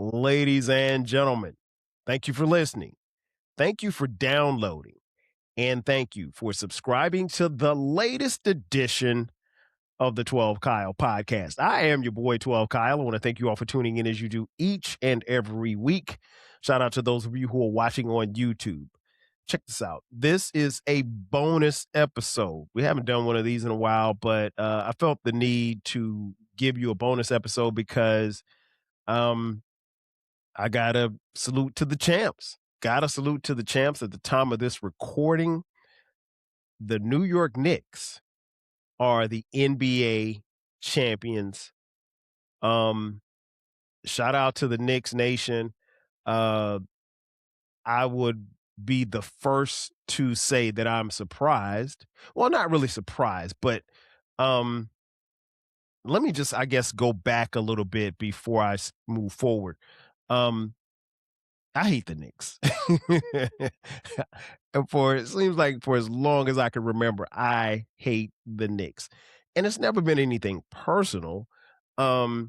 Ladies and gentlemen, thank you for listening. Thank you for downloading. And thank you for subscribing to the latest edition of the 12 Kyle podcast. I am your boy, 12 Kyle. I want to thank you all for tuning in as you do each and every week. Shout out to those of you who are watching on YouTube. Check this out. This is a bonus episode. We haven't done one of these in a while, but I felt the need to give you a bonus episode because I gotta salute to the champs. Gotta salute to the champs at the time of this recording. The New York Knicks are the NBA champions. Shout out to the Knicks Nation. I would be the first to say that I'm surprised. Well, not really surprised, but let me just, I guess, go back a little bit before I move forward. I hate the Knicks. And it seems like for as long as I can remember, I hate the Knicks. And it's never been anything personal. I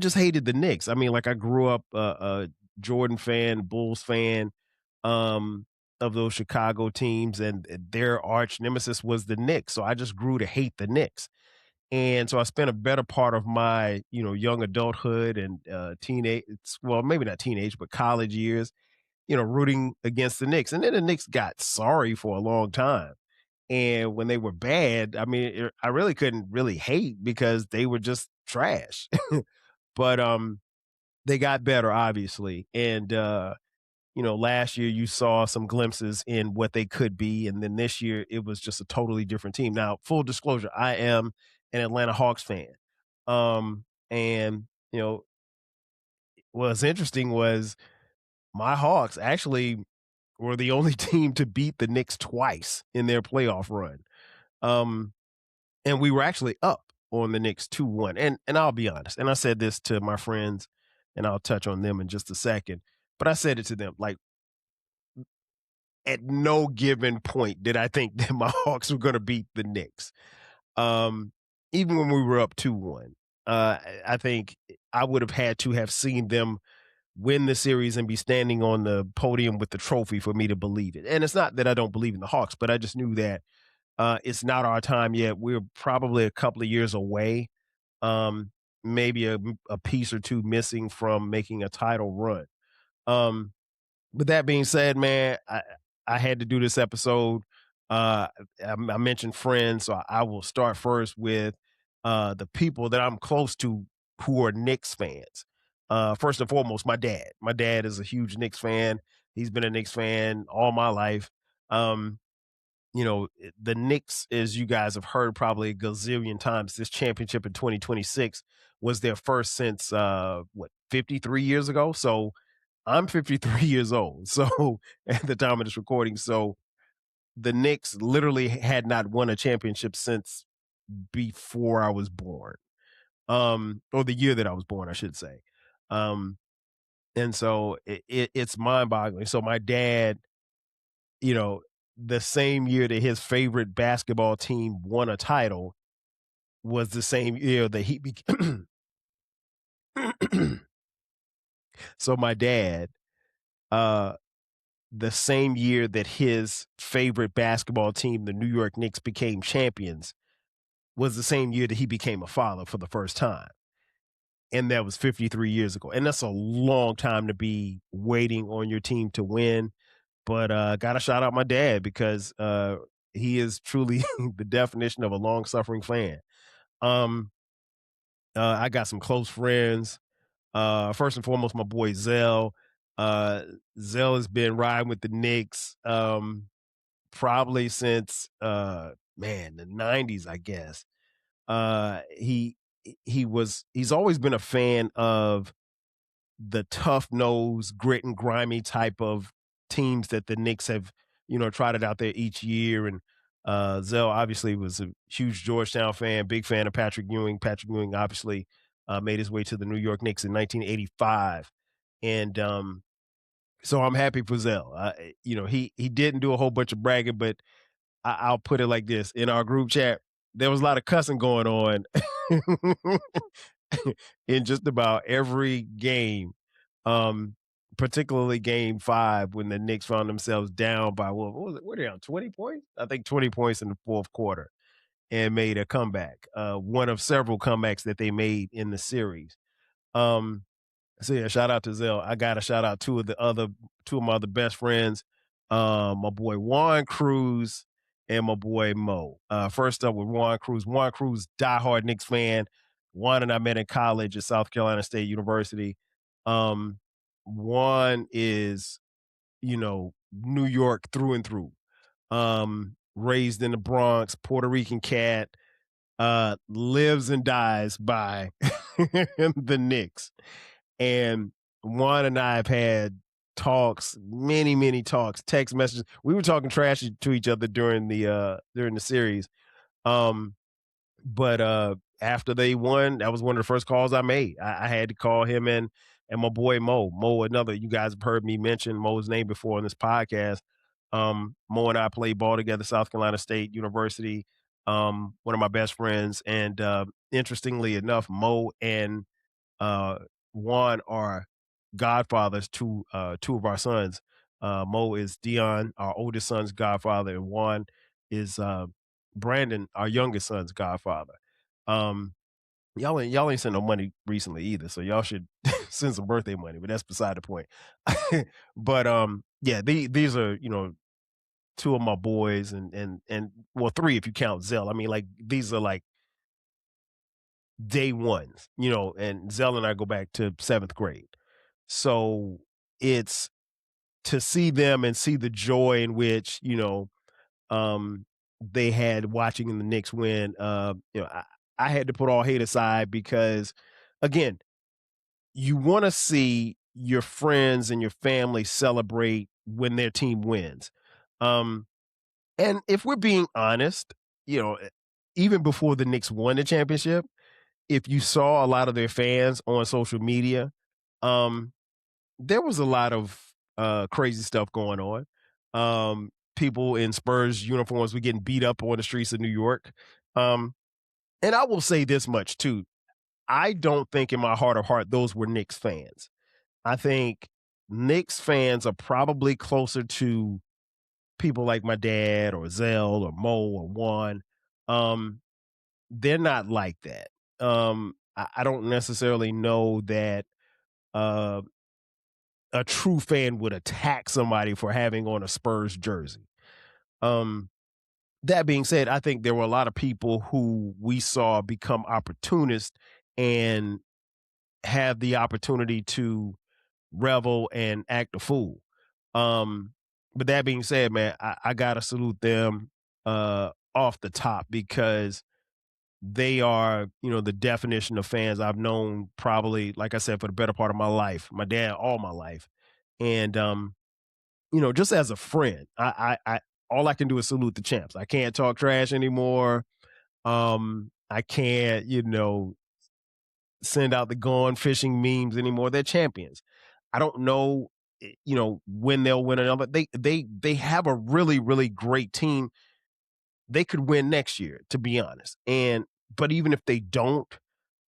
just hated the Knicks. I mean, like I grew up a Jordan fan, Bulls fan, of those Chicago teams, and their arch nemesis was the Knicks. So I just grew to hate the Knicks. And so I spent a better part of my, young adulthood and teenage, well, maybe not teenage, but college years, rooting against the Knicks. And then the Knicks got sorry for a long time. And when they were bad, I mean, I really couldn't really hate because they were just trash. But they got better, obviously. And last year you saw some glimpses in what they could be. And then this year it was just a totally different team. Now, full disclosure, I am an Atlanta Hawks fan. And, what's interesting was my Hawks actually were the only team to beat the Knicks twice in their playoff run. And we were actually up on the Knicks 2-1. And I'll be honest, and I said this to my friends, and I'll touch on them in just a second, but I said it to them, like, at no given point did I think that my Hawks were going to beat the Knicks. Even when we were up 2-1, I think I would have had to have seen them win the series and be standing on the podium with the trophy for me to believe it. And it's not that I don't believe in the Hawks, but I just knew that it's not our time yet. We're probably a couple of years away, maybe a piece or two missing from making a title run. With that being said, man, I had to do this episode. I mentioned friends, so I will start first with the people that I'm close to who are Knicks fans. First and foremost, my dad. My dad is a huge Knicks fan. He's been a Knicks fan all my life. The Knicks, as you guys have heard probably a gazillion times, this championship in 2026 was their first since 53 years ago. So I'm 53 years old. So at the time of this recording, so the Knicks literally had not won a championship since before I was born, or the year that I was born, I should say. And so it's mind boggling. So my dad, the same year that his favorite basketball team won a title was the same year that he became. So my dad, the same year that his favorite basketball team, the New York Knicks, became champions, was the same year that he became a father for the first time. And that was 53 years ago. And that's a long time to be waiting on your team to win. But got to shout out my dad because he is truly the definition of a long-suffering fan. I got some close friends. First and foremost, my boy Zell. Zell has been riding with the Knicks probably since the 90s, I guess. He's always been a fan of the tough nose, grit and grimy type of teams that the Knicks have, trotted out there each year. And Zell obviously was a huge Georgetown fan, big fan of Patrick Ewing. Patrick Ewing obviously made his way to the New York Knicks in 1985. And so I'm happy for Zell. He didn't do a whole bunch of bragging, but I'll put it like this. In our group chat, there was a lot of cussing going on in just about every game, um, particularly game 5 when the Knicks found themselves down by what was it? What are they on, 20 points? I think 20 points in the fourth quarter and made a comeback. One of several comebacks that they made in the series. Um, so yeah, shout out to Zell. I got to shout out two of my other best friends, my boy Juan Cruz and my boy Mo. First up with Juan Cruz. Juan Cruz, diehard Knicks fan. Juan and I met in college at South Carolina State University. Juan is, New York through and through. Raised in the Bronx, Puerto Rican cat, lives and dies by the Knicks. And Juan and I have had talks, many, many talks, text messages. We were talking trash to each other during the series. But after they won, that was one of the first calls I made. I had to call him and my boy Mo. Mo, another, you guys have heard me mention Mo's name before on this podcast. Mo and I played ball together, South Carolina State University. One of my best friends. And interestingly enough, Mo and uh, Juan are godfathers to two of our sons. Mo is Dion, our oldest son's godfather, and Juan is Brandon, our youngest son's godfather. Um, y'all ain't sent no money recently either, so y'all should send some birthday money. But that's beside the point. But yeah, these are two of my boys, and well, three if you count Zell. I mean, like these are like day ones, and Zell and I go back to 7th grade. So it's to see them and see the joy in which, they had watching the Knicks win. I had to put all hate aside because, again, you want to see your friends and your family celebrate when their team wins. And if we're being honest, even before the Knicks won the championship, if you saw a lot of their fans on social media, um, there was a lot of crazy stuff going on. People in Spurs uniforms were getting beat up on the streets of New York. And I will say this much too. I don't think in my heart of heart those were Knicks fans. I think Knicks fans are probably closer to people like my dad or Zell or Mo or Juan. They're not like that. I don't necessarily know that uh, a true fan would attack somebody for having on a Spurs jersey. That being said, I think there were a lot of people who we saw become opportunists and have the opportunity to revel and act a fool. But that being said, man, I gotta salute them off the top because they are, the definition of fans I've known probably, like I said, for the better part of my life. My dad, all my life. And just as a friend, I all I can do is salute the champs. I can't talk trash anymore. I can't, send out the gone fishing memes anymore. They're champions. I don't know, when they'll win another. They have a really, really great team. They could win next year, to be honest. But even if they don't,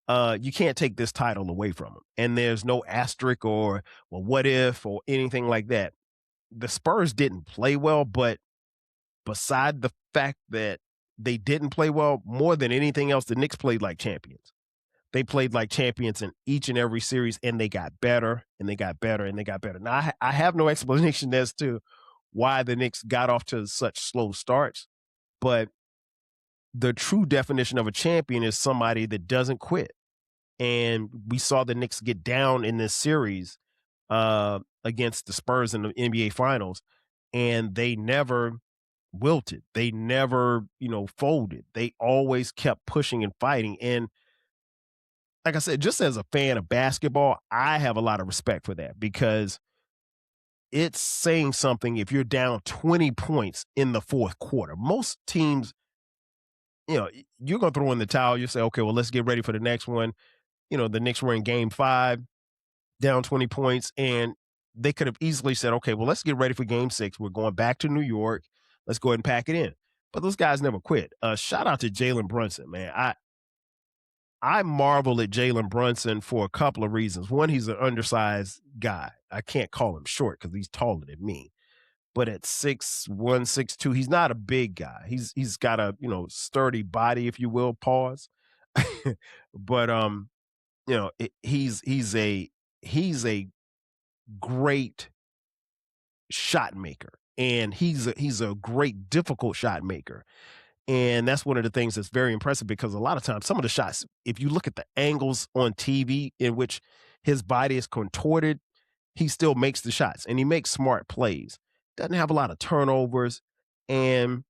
you can't take this title away from them. And there's no asterisk or, well, what if or anything like that. The Spurs didn't play well, but beside the fact that they didn't play well, more than anything else, the Knicks played like champions. They played like champions in each and every series, and they got better, and they got better, and they got better. Now, I have no explanation as to why the Knicks got off to such slow starts, but the true definition of a champion is somebody that doesn't quit. And we saw the Knicks get down in this series against the Spurs in the NBA Finals, and they never wilted. They never, folded. They always kept pushing and fighting. And like I said, just as a fan of basketball, I have a lot of respect for that because it's saying something if you're down 20 points in the fourth quarter. Most teams, you're going to throw in the towel. You say, okay, well, let's get ready for the next one. The Knicks were in game 5, down 20 points, and they could have easily said, okay, well, let's get ready for game 6. We're going back to New York. Let's go ahead and pack it in. But those guys never quit. Shout out to Jalen Brunson, man. I marvel at Jalen Brunson for a couple of reasons. One, he's an undersized guy. I can't call him short because he's taller than me. But at 6'1", 6'2", he's not a big guy. He's got a sturdy body, if you will. Pause. But he's a great shot maker, and he's a great difficult shot maker. And that's one of the things that's very impressive because a lot of times some of the shots, if you look at the angles on TV in which his body is contorted, he still makes the shots and he makes smart plays. Doesn't have a lot of turnovers. And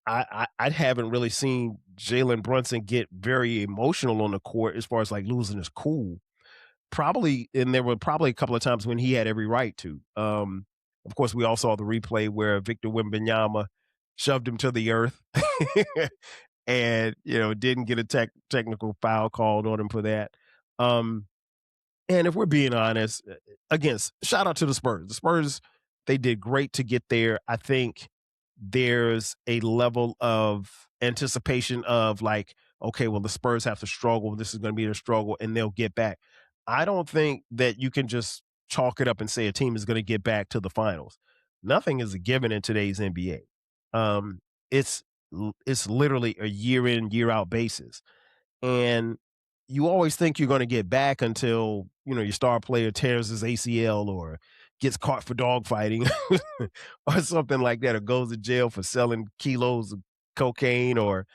I haven't really seen Jalen Brunson get very emotional on the court as far as like losing his cool. Probably, and there were probably a couple of times when he had every right to. Of course, we all saw the replay where Victor Wembanyama shoved him to the earth and didn't get a technical foul called on him for that. And if we're being honest, again, shout out to the Spurs. The Spurs, they did great to get there. I think there's a level of anticipation of like, okay, well, the Spurs have to struggle. This is going to be their struggle, and they'll get back. I don't think that you can just chalk it up and say a team is going to get back to the finals. Nothing is a given in today's NBA. It's it's literally a year in, year out basis. And you always think you're going to get back until your star player tears his ACL or gets caught for dogfighting or something like that, or goes to jail for selling kilos of cocaine, or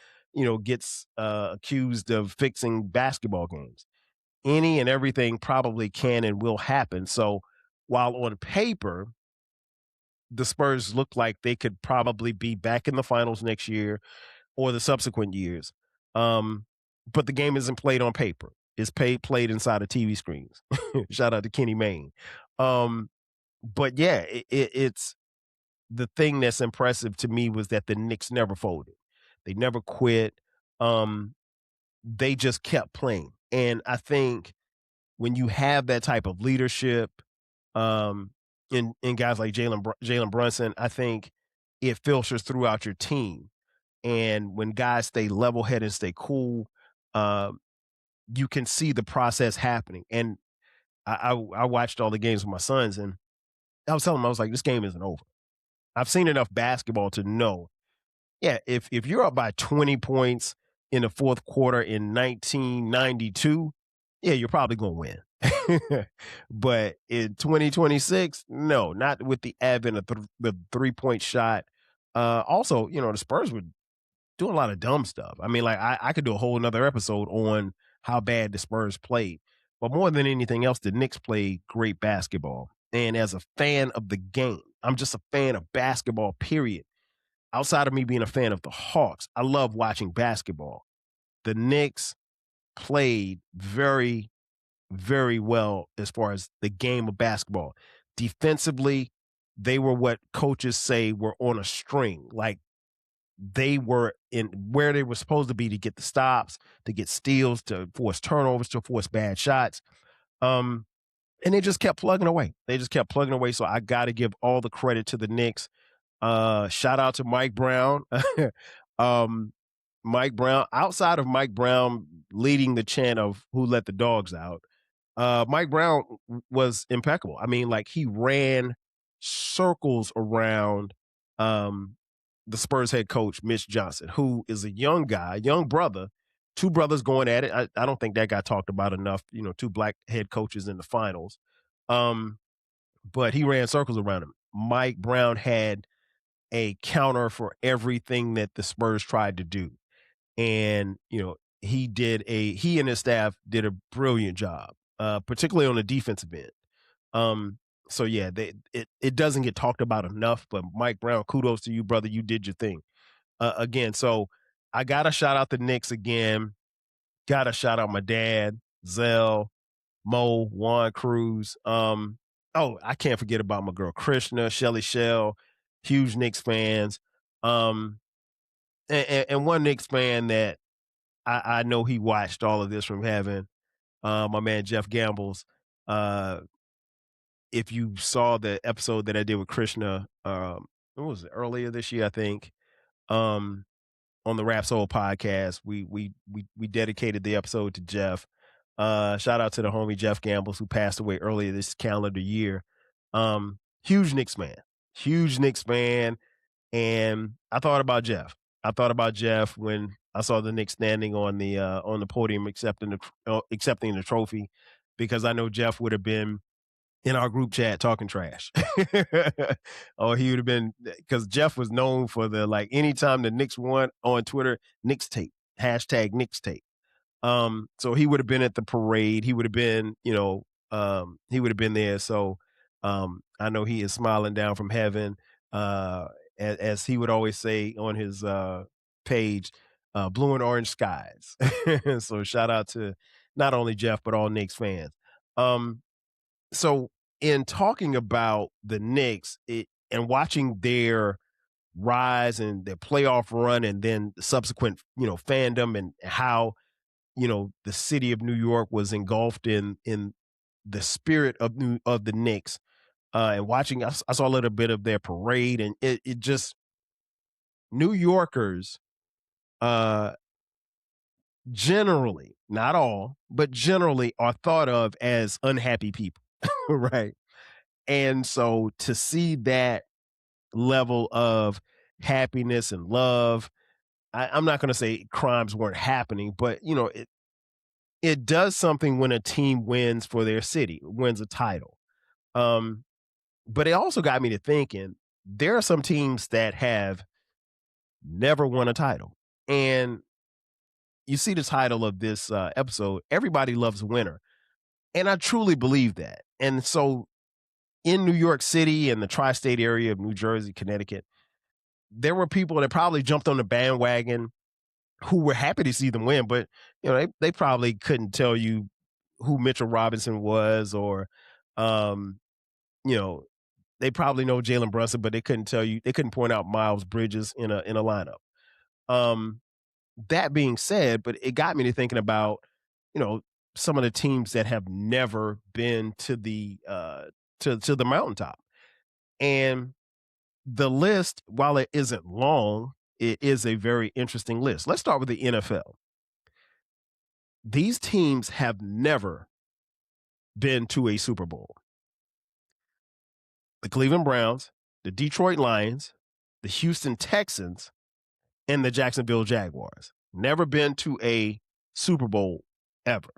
gets accused of fixing basketball games. Any and everything probably can and will happen. So while on paper the Spurs look like they could probably be back in the finals next year or the subsequent years. But the game isn't played on paper. It's played inside of TV screens. Shout out to Kenny Mayne. But yeah, it's the thing that's impressive to me was that the Knicks never folded. They never quit. They just kept playing. And I think when you have that type of leadership in guys like Jalen Brunson, I think it filters throughout your team. And when guys stay level headed and stay cool, uh, you can see the process happening. And I watched all the games with my sons, and I was telling them, I was like, this game isn't over. I've seen enough basketball to know, yeah, if you're up by 20 points in the fourth quarter in 1992, yeah, you're probably going to win. But in 2026, no, not with the advent of the 3-point shot. Also, the Spurs would doing a lot of dumb stuff. I mean, like I could do a whole another episode on how bad the Spurs played. But more than anything else, the Knicks played great basketball. And as a fan of the game, I'm just a fan of basketball, period. Outside of me being a fan of the Hawks, I love watching basketball. The Knicks played very, very well as far as the game of basketball. Defensively, they were what coaches say were on a string. Like they were in where they were supposed to be to get the stops, to get steals, to force turnovers, to force bad shots. And they just kept plugging away. They just kept plugging away. So I got to give all the credit to the Knicks. Shout out to Mike Brown. um, Mike Brown, outside of Mike Brown leading the chant of who let the dogs out, Mike Brown was impeccable. I mean, like he ran circles around the Spurs head coach, Mitch Johnson, who is a young guy, young brother, two brothers going at it. I don't think that got talked about enough, two black head coaches in the finals. But he ran circles around him. Mike Brown had a counter for everything that the Spurs tried to do. And, he and his staff did a brilliant job, particularly on the defensive end. So yeah, it doesn't get talked about enough, but Mike Brown, kudos to you, brother. You did your thing. Again, so I gotta shout out the Knicks again. Gotta shout out my dad, Zell, Mo, Juan Cruz. I can't forget about my girl Krishna, Shelly Shell, huge Knicks fans. And one Knicks fan that I know he watched all of this from heaven. My man Jeff Gambles. If you saw the episode that I did with Krishna, what was it, earlier this year, I think. on the Rap Soul podcast. We dedicated the episode to Jeff. Shout out to the homie Jeff Gambles, who passed away earlier this calendar year. Huge Knicks fan. Huge Knicks fan. And I thought about Jeff. I thought about Jeff when I saw the Knicks standing on the podium accepting the trophy, because I know Jeff would have been in our group chat talking trash. Or he would have been, because Jeff was known for anytime the Knicks won on Twitter, Knicks tape, hashtag Knicks tape. So he would have been at the parade. He would have been, he would have been there. So I know he is smiling down from heaven. As he would always say on his page, blue and orange skies. So shout out to not only Jeff, but all Knicks fans. So in talking about the Knicks and watching their rise and their playoff run, and then the subsequent, fandom, and how, the city of New York was engulfed in the spirit of the Knicks, and watching, I saw a little bit of their parade, and it just, New Yorkers, generally, not all, but generally are thought of as unhappy people, right? And so to see that level of happiness and love, I'm not going to say crimes weren't happening, but it does something when a team wins for their city, wins a title. But it also got me to thinking, there are some teams that have never won a title. And you see the title of this episode, Everybody Loves a Winner. And I truly believe that. And so in New York City and the tri-state area of New Jersey, Connecticut, there were people that probably jumped on the bandwagon who were happy to see them win, but they probably couldn't tell you who Mitchell Robinson was, or they probably know Jalen Brunson, but they couldn't point out Miles Bridges in a lineup. That being said, but it got me to thinking about, some of the teams that have never been to the to the mountaintop. And the list, while it isn't long, it is a very interesting list. Let's start with the NFL. These teams have never been to a Super Bowl. The Cleveland Browns, the Detroit Lions, the Houston Texans, and the Jacksonville Jaguars. Never been to a Super Bowl ever.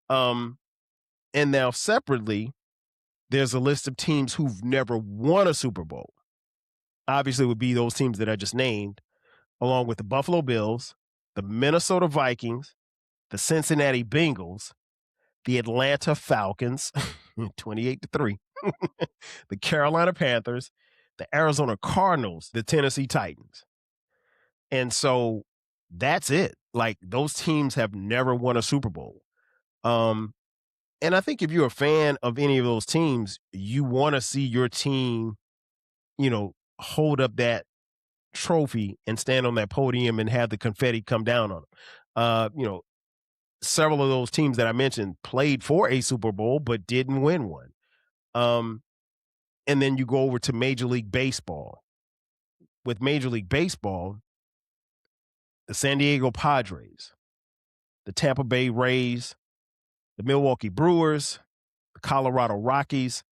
And now separately, there's a list of teams who've never won a Super Bowl. Obviously, it would be those teams that I just named, along with the Buffalo Bills, the Minnesota Vikings, the Cincinnati Bengals, the Atlanta Falcons, 28-3, the Carolina Panthers, the Arizona Cardinals, the Tennessee Titans. And so that's it. Like, those teams have never won a Super Bowl. And I think if you're a fan of any of those teams, you want to see your team, hold up that trophy and stand on that podium and have the confetti come down on them. Several of those teams that I mentioned played for a Super Bowl but didn't win one. And then you go over to Major League Baseball. With Major League Baseball, the San Diego Padres, the Tampa Bay Rays, the Milwaukee Brewers, the Colorado Rockies,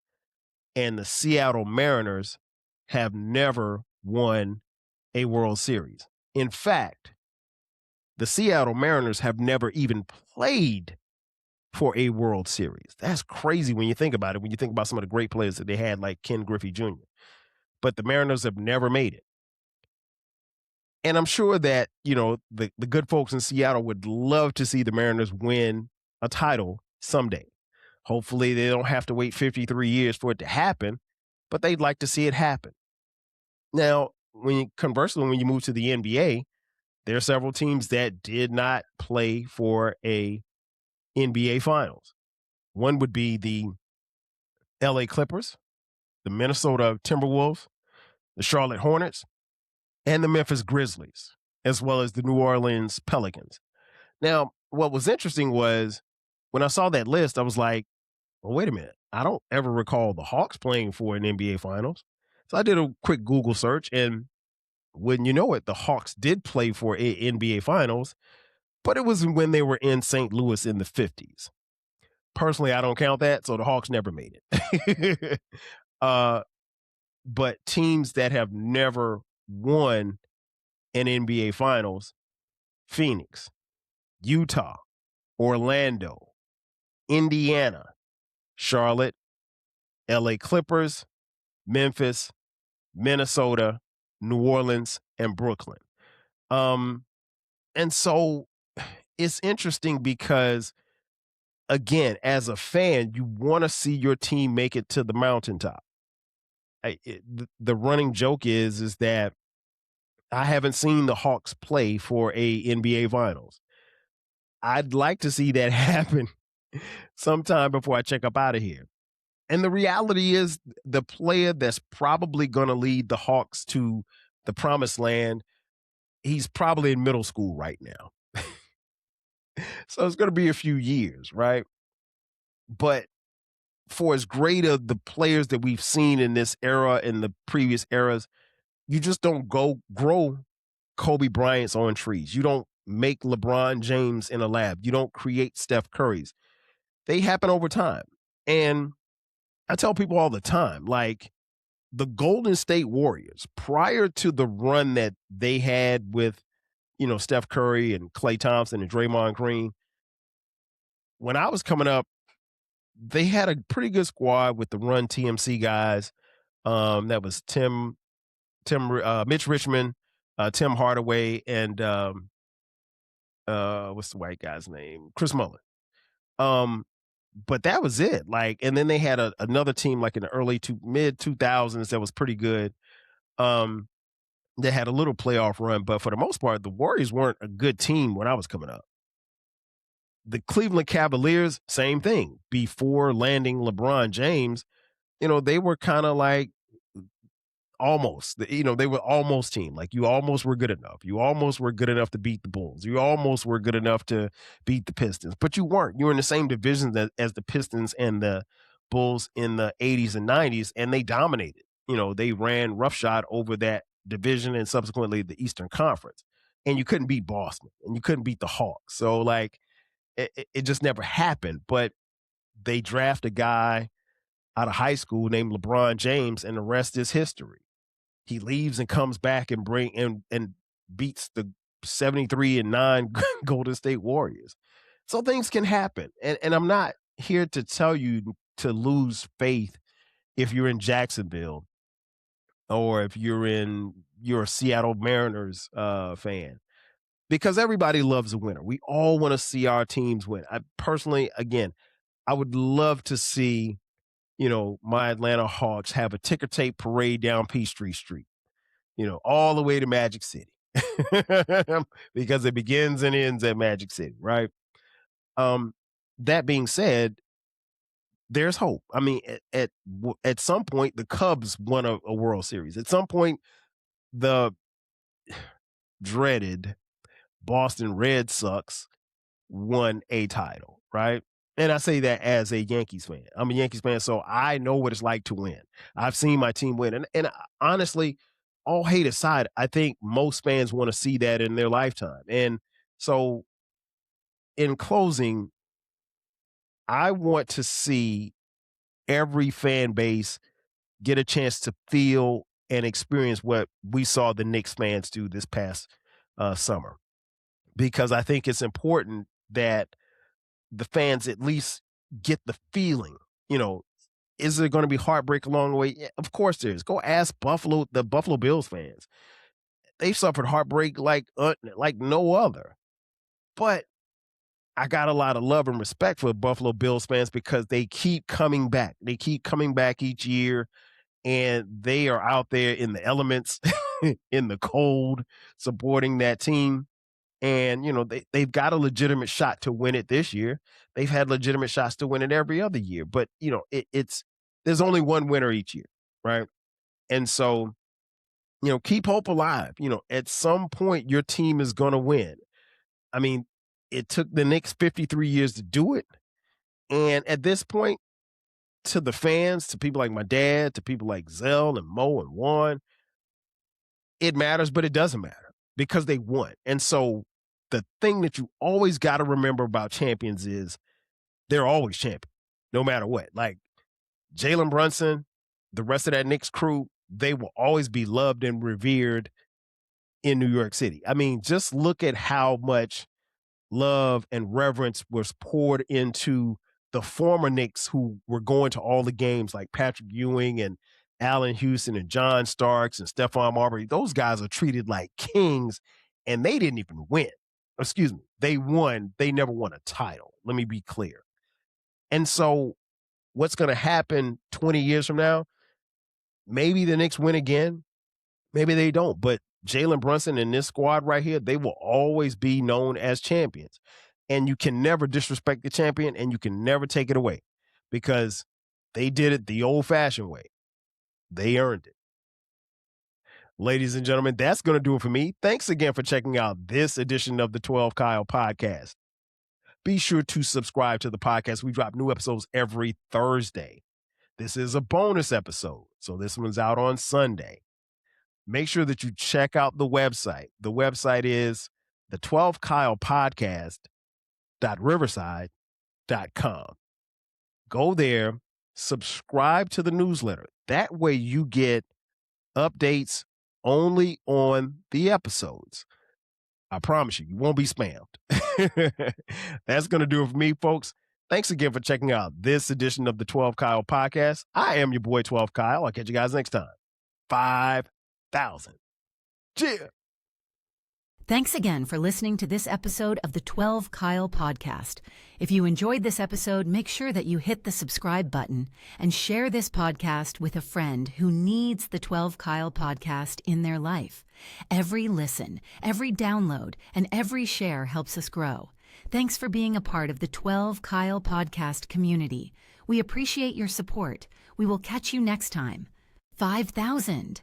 and the Seattle Mariners have never won a World Series. In fact, the Seattle Mariners have never even played for a World Series. That's crazy when you think about it, when you think about some of the great players that they had, like Ken Griffey Jr. But the Mariners have never made it. And I'm sure that, the good folks in Seattle would love to see the Mariners win a title someday. Hopefully they don't have to wait 53 years for it to happen, but they'd like to see it happen. Now, conversely, when you move to the NBA, there are several teams that did not play for a NBA Finals. One would be the LA Clippers, the Minnesota Timberwolves, the Charlotte Hornets, and the Memphis Grizzlies, as well as the New Orleans Pelicans. Now, what was interesting was when I saw that list, I was like, well, wait a minute. I don't ever recall the Hawks playing for an NBA Finals. So I did a quick Google search, and Wouldn't you know it, the Hawks did play for a NBA Finals, but it was when they were in St. Louis in the 50s. Personally, I don't count that, so the Hawks never made it. But teams that have never won an NBA Finals, Phoenix, Utah, Orlando, Indiana, Charlotte, LA Clippers, Memphis, Minnesota, New Orleans, and Brooklyn. And so it's interesting because, again, as a fan, you want to see your team make it to the mountaintop. The running joke is that I haven't seen the Hawks play for a NBA Finals. I'd like to see that happen sometime before I check up out of here. And the reality is, the player that's probably going to lead the Hawks to the promised land, he's probably in middle school right now. So it's going to be a few years, right? But for as great of the players that we've seen in this era and the previous eras, you just don't grow Kobe Bryant's on trees. You don't make LeBron James in a lab. You don't create Steph Curry's. They happen over time. And I tell people all the time, like, the Golden State Warriors, prior to the run that they had with, Steph Curry and Klay Thompson and Draymond Green, when I was coming up, they had a pretty good squad with the Run TMC guys. That was Mitch Richmond, Tim Hardaway, and what's the white guy's name? Chris Mullin. But that was it. Like, and then they had another team like in the early mid 2000s that was pretty good. They had a little playoff run, but for the most part, the Warriors weren't a good team when I was coming up. The Cleveland Cavaliers, same thing. Before landing LeBron James, they were kind of like almost, they were almost team. Like, you almost were good enough. You almost were good enough to beat the Bulls. You almost were good enough to beat the Pistons, but you weren't. You were in the same division as the Pistons and the Bulls in the 80s and 90s, and they dominated. They ran roughshod over that division and subsequently the Eastern Conference. And you couldn't beat Boston and you couldn't beat the Hawks. So, like, it just never happened. But they draft a guy out of high school named LeBron James, and the rest is history. He leaves and comes back and beats the 73-9 Golden State Warriors. So things can happen. And I'm not here to tell you to lose faith if you're in Jacksonville or if you're a Seattle Mariners fan, because everybody loves a winner. We all want to see our teams win. I personally, again, I would love to see, my Atlanta Hawks have a ticker tape parade down Peachtree Street, all the way to Magic City, because it begins and ends at Magic City, right? That being said, there's hope. I mean, at some point, the Cubs won a World Series. At some point, the dreaded Boston Red Sox won a title, right? And I say that as a Yankees fan. I'm a Yankees fan, so I know what it's like to win. I've seen my team win. And honestly, all hate aside, I think most fans want to see that in their lifetime. And so, in closing, I want to see every fan base get a chance to feel and experience what we saw the Knicks fans do this past summer, because I think it's important that the fans at least get the feeling. Is there going to be heartbreak along the way? Yeah, of course there is. Go ask the Buffalo Bills fans. They suffered heartbreak like no other. But I got a lot of love and respect for Buffalo Bills fans because they keep coming back. They keep coming back each year, and they are out there in the elements, in the cold, supporting that team. And, they've got a legitimate shot to win it this year. They've had legitimate shots to win it every other year. But, there's only one winner each year, right? And so, keep hope alive. At some point, your team is going to win. I mean, it took the Knicks 53 years to do it. And at this point, to the fans, to people like my dad, to people like Zell and Mo and Juan, it matters, but it doesn't matter because they won. And so the thing that you always got to remember about champions is they're always champion, no matter what. Like Jalen Brunson, the rest of that Knicks crew, they will always be loved and revered in New York City. I mean, just look at how much love and reverence was poured into the former Knicks who were going to all the games, like Patrick Ewing and Allen Houston and John Starks and Stephon Marbury. Those guys are treated like kings, and they didn't even win. Excuse me. They won. They never won a title. Let me be clear. And so what's going to happen 20 years from now? Maybe the Knicks win again. Maybe they don't. But Jalen Brunson and this squad right here, they will always be known as champions. And you can never disrespect the champion, and you can never take it away because they did it the old-fashioned way. They earned it. Ladies and gentlemen, that's going to do it for me. Thanks again for checking out this edition of the 12 Kyle podcast. Be sure to subscribe to the podcast. We drop new episodes every Thursday. This is a bonus episode, so this one's out on Sunday. Make sure that you check out the website. The website is the 12 Kyle podcast.riverside.com. Go there, subscribe to the newsletter. That way you get updates only on the episodes. I promise you, you won't be spammed. That's going to do it for me, folks. Thanks again for checking out this edition of the 12 Kyle podcast. I am your boy 12 Kyle. I'll catch you guys next time. 5,000. Cheers. Thanks again for listening to this episode of the 12 Kyle podcast. If you enjoyed this episode, make sure that you hit the subscribe button and share this podcast with a friend who needs the 12 Kyle podcast in their life. Every listen, every download, and every share helps us grow. Thanks for being a part of the 12 Kyle podcast community. We appreciate your support. We will catch you next time. 5,000.